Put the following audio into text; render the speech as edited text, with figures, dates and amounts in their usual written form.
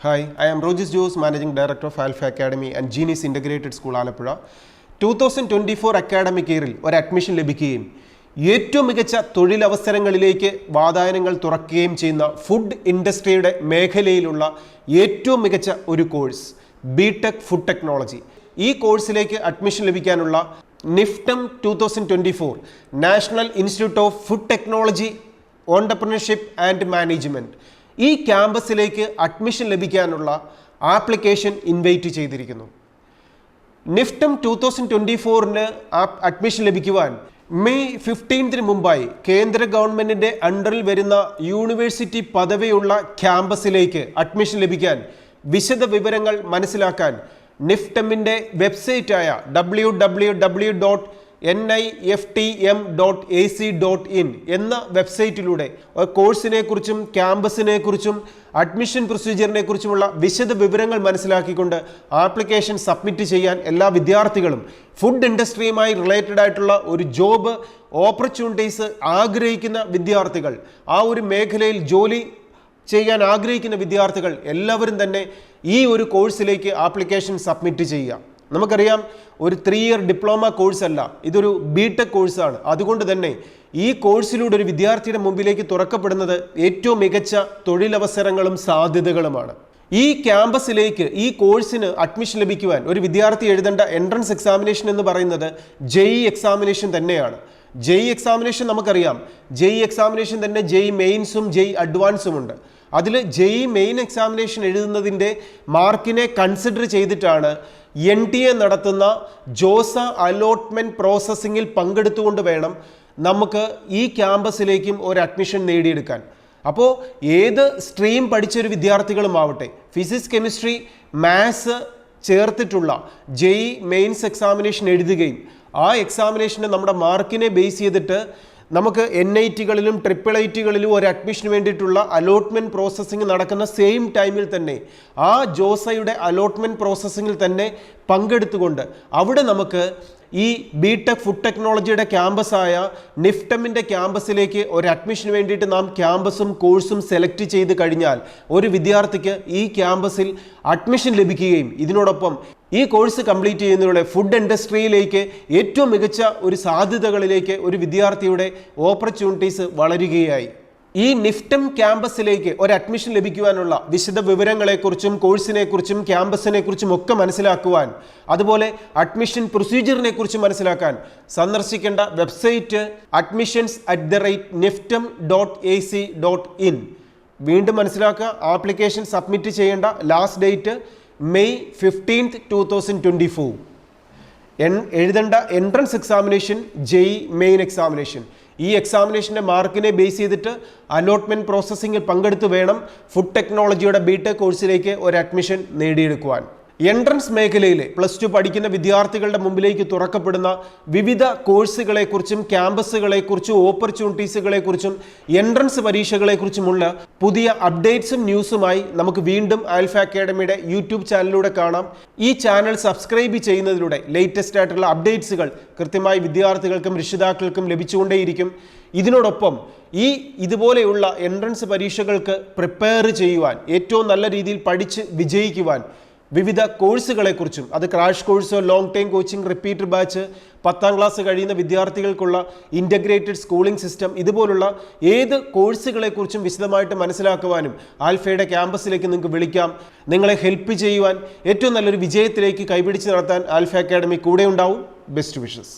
Hi, I am Rogis Jose, Managing Director of Alpha Academy and Genius Integrated School, Alappuzha. 2024 academic ഇയറിൽ ഒരു admission ലഭിക്കുകയും ഏറ്റവും മികച്ച തൊഴിലവസരങ്ങളിലേക്ക് വാതായനങ്ങൾ തുറക്കുകയും ചെയ്യുന്ന ഫുഡ് ഇൻഡസ്ട്രിയുടെ മേഖലയിലുള്ള ഏറ്റവും മികച്ച ഒരു കോഴ്സ് ബിടെക് ഫുഡ് ടെക്നോളജി. ഈ കോഴ്സിലേക്ക് അഡ്മിഷൻ ലഭിക്കാനുള്ള നിഫ്റ്റം 2024 national institute of food technology entrepreneurship and management ഈ ക്യാമ്പസിലേക്ക് അഡ്മിഷൻ ലഭിക്കാനുള്ള ആപ്ലിക്കേഷൻ ഇൻവൈറ്റ് ചെയ്തിരിക്കുന്നു. നിഫ്റ്റം 2024 അഡ്മിഷൻ ലഭിക്കുവാൻ മെയ് 15 മുമ്പായി കേന്ദ്ര ഗവൺമെൻറ്റിൻ്റെ അണ്ടറിൽ വരുന്ന യൂണിവേഴ്സിറ്റി പദവിയുള്ള ക്യാമ്പസിലേക്ക് അഡ്മിഷൻ ലഭിക്കാൻ വിശദ വിവരങ്ങൾ മനസ്സിലാക്കാൻ നിഫ്റ്റമിൻ്റെ വെബ്സൈറ്റായ www.niftm.ac.in എന്ന വെബ്സൈറ്റിലൂടെ കോഴ്സിനെ കുറിച്ചും ക്യാമ്പസിനെ കുറിച്ചും അഡ്മിഷൻ പ്രൊസീജിയറിനെ കുറിച്ചുമുള്ള വിശദ വിവരങ്ങൾ മനസ്സിലാക്കിക്കൊണ്ട് ആപ്ലിക്കേഷൻ സബ്മിറ്റ് ചെയ്യാൻ എല്ലാ വിദ്യാർത്ഥികളും ഫുഡ് ഇൻഡസ്ട്രിയുമായി റിലേറ്റഡ് ആയിട്ടുള്ള ഒരു ജോബ് ഓപ്പർച്യൂണിറ്റീസ് ആഗ്രഹിക്കുന്ന വിദ്യാർത്ഥികൾ, ആ ഒരു മേഖലയിൽ ജോലി ചെയ്യാൻ ആഗ്രഹിക്കുന്ന വിദ്യാർത്ഥികൾ എല്ലാവരും തന്നെ ഈ ഒരു കോഴ്സിലേക്ക് ആപ്ലിക്കേഷൻ സബ്മിറ്റ് ചെയ്യുക. നമുക്കറിയാം, ഒരു 3 ഇയർ ഡിപ്ലോമ കോഴ്സ് അല്ല, ഇതൊരു ബിടെക് കോഴ്സാണ്. അതുകൊണ്ട് തന്നെ ഈ കോഴ്സിലൂടെ ഒരു വിദ്യാർത്ഥിയുടെ മുമ്പിലേക്ക് തുറക്കപ്പെടുന്നത് ഏറ്റവും മികച്ച തൊഴിലവസരങ്ങളും സാധ്യതകളുമാണ്. ഈ ക്യാമ്പസിലേക്ക് ഈ കോഴ്സിന് അഡ്മിഷൻ ലഭിക്കുവാൻ ഒരു വിദ്യാർത്ഥി എഴുതേണ്ട എൻട്രൻസ് എക്സാമിനേഷൻ എന്ന് പറയുന്നത് JEE എക്സാമിനേഷൻ തന്നെയാണ്. JEE എക്സാമിനേഷൻ നമുക്കറിയാം, JEE എക്സാമിനേഷൻ തന്നെ JEE മെയിൻസും JEE അഡ്വാൻസും ഉണ്ട്. അതിൽ JEE മെയിൻ എക്സാമിനേഷൻ എഴുതുന്നതിൻ്റെ മാർക്കിനെ കൺസിഡർ ചെയ്തിട്ടാണ് NTA നടത്തുന്ന ജോസ അലോട്ട്മെൻറ്റ് പ്രോസസ്സിങ്ങിൽ പങ്കെടുത്തുകൊണ്ട് വേണം നമുക്ക് ഈ ക്യാമ്പസിലേക്കും ഒരു അഡ്മിഷൻ നേടിയെടുക്കാൻ. അപ്പോൾ ഏത് സ്ട്രീം പഠിച്ചൊരു വിദ്യാർത്ഥികളും ആവട്ടെ, ഫിസിക്സ്, കെമിസ്ട്രി, മാത്സ് ചേർത്തിട്ടുള്ള JEE മെയിൻസ് എക്സാമിനേഷൻ എഴുതുകയും ആ എക്സാമിനേഷന് നമ്മുടെ മാർക്കിനെ ബേസ് ചെയ്തിട്ട് നമുക്ക് NITകളിലും IIITകളിലും ഒരു അഡ്മിഷന് വേണ്ടിയിട്ടുള്ള അലോട്ട്മെൻറ്റ് പ്രോസസ്സിങ് നടക്കുന്ന സെയിം ടൈമിൽ തന്നെ ആ ജോസയുടെ അലോട്ട്മെൻറ്റ് പ്രോസസ്സിങ്ങിൽ തന്നെ പങ്കെടുത്തുകൊണ്ട് അവിടെ നമുക്ക് ഈ ബിടെക് ഫുഡ് ടെക്നോളജിയുടെ ക്യാമ്പസായ നിഫ്റ്റമിൻ്റെ ക്യാമ്പസിലേക്ക് ഒരു അഡ്മിഷന് വേണ്ടിയിട്ട് നാം ക്യാമ്പസും കോഴ്സും സെലക്ട് ചെയ്ത് കഴിഞ്ഞാൽ ഒരു വിദ്യാർത്ഥിക്ക് ഈ ക്യാമ്പസിൽ അഡ്മിഷൻ ലഭിക്കുകയും ഇതിനോടൊപ്പം ഈ കോഴ്സ് കംപ്ലീറ്റ് ചെയ്യുന്നതിലൂടെ ഫുഡ് ഇൻഡസ്ട്രിയിലേക്ക് ഏറ്റവും മികച്ച ഒരു സാധ്യതകളിലേക്ക് ഒരു വിദ്യാർത്ഥിയുടെ ഓപ്പർച്യൂണിറ്റീസ് വളരുകയായി. ഈ നിഫ്റ്റം ക്യാമ്പസിലേക്ക് ഒരു അഡ്മിഷൻ ലഭിക്കുവാനുള്ള വിശദ വിവരങ്ങളെക്കുറിച്ചും കോഴ്സിനെക്കുറിച്ചും ക്യാമ്പസിനെക്കുറിച്ചും ഒക്കെ മനസ്സിലാക്കുവാൻ, അതുപോലെ അഡ്മിഷൻ പ്രൊസീജിയറിനെ കുറിച്ച് മനസ്സിലാക്കാൻ സന്ദർശിക്കേണ്ട വെബ്സൈറ്റ് admissions@niftem.ac.in. വീണ്ടും മനസ്സിലാക്കുക, ആപ്ലിക്കേഷൻ സബ്മിറ്റ് ചെയ്യേണ്ട ലാസ്റ്റ് ഡേറ്റ് മെയ് 15, 2024. എഴുതേണ്ട entrance examination JEE main examination. ഈ എക്സാമിനേഷൻ്റെ മാർക്കിനെ ബേസ് ചെയ്തിട്ട് അലോട്ട്മെൻറ്റ് പ്രോസസ്സിങ്ങിൽ പങ്കെടുത്ത് വേണം ഫുഡ് ടെക്നോളജിയുടെ ബിടെക് കോഴ്സിലേക്ക് ഒരു അഡ്മിഷൻ നേടിയെടുക്കുവാൻ. എൻട്രൻസ് മേഖലയിലെ +2 പഠിക്കുന്ന വിദ്യാർത്ഥികളുടെ മുമ്പിലേക്ക് തുറക്കപ്പെടുന്ന വിവിധ കോഴ്സുകളെക്കുറിച്ചും ക്യാമ്പസുകളെക്കുറിച്ചും ഓപ്പർച്യൂണിറ്റീസുകളെക്കുറിച്ചും എൻട്രൻസ് പരീക്ഷകളെക്കുറിച്ചുമുള്ള പുതിയ അപ്ഡേറ്റ്സും ന്യൂസുമായി നമുക്ക് വീണ്ടും ആൽഫ അക്കാഡമിയുടെ യൂട്യൂബ് ചാനലിലൂടെ കാണാം. ഈ ചാനൽ സബ്സ്ക്രൈബ് ചെയ്യുന്നതിലൂടെ ലേറ്റസ്റ്റ് ആയിട്ടുള്ള അപ്ഡേറ്റ്സുകൾ കൃത്യമായി വിദ്യാർത്ഥികൾക്കും രക്ഷിതാക്കൾക്കും ലഭിച്ചുകൊണ്ടേയിരിക്കും. ഇതിനോടൊപ്പം ഇതുപോലെയുള്ള എൻട്രൻസ് പരീക്ഷകൾക്ക് പ്രിപ്പയർ ചെയ്യുവാൻ, ഏറ്റവും നല്ല രീതിയിൽ പഠിച്ച് വിജയിക്കുവാൻ വിവിധ കോഴ്സുകളെക്കുറിച്ചും, അത് ക്രാഷ് കോഴ്സോ long time coaching, repeater batch, 10ാം ക്ലാസ് കഴിയുന്ന വിദ്യാർത്ഥികൾക്കുള്ള ഇൻ്റഗ്രേറ്റഡ് സ്കൂളിംഗ് സിസ്റ്റം, ഇതുപോലുള്ള ഏത് കോഴ്സുകളെക്കുറിച്ചും വിശദമായിട്ട് മനസ്സിലാക്കുവാനും ആൽഫയുടെ ക്യാമ്പസിലേക്ക് നിങ്ങൾക്ക് വിളിക്കാം. നിങ്ങളെ ഹെൽപ്പ് ചെയ്യുവാൻ, ഏറ്റവും നല്ലൊരു വിജയത്തിലേക്ക് കൈപിടിച്ച് നടത്താൻ ആൽഫ അക്കാഡമി കൂടെ ഉണ്ടാവും. Best wishes.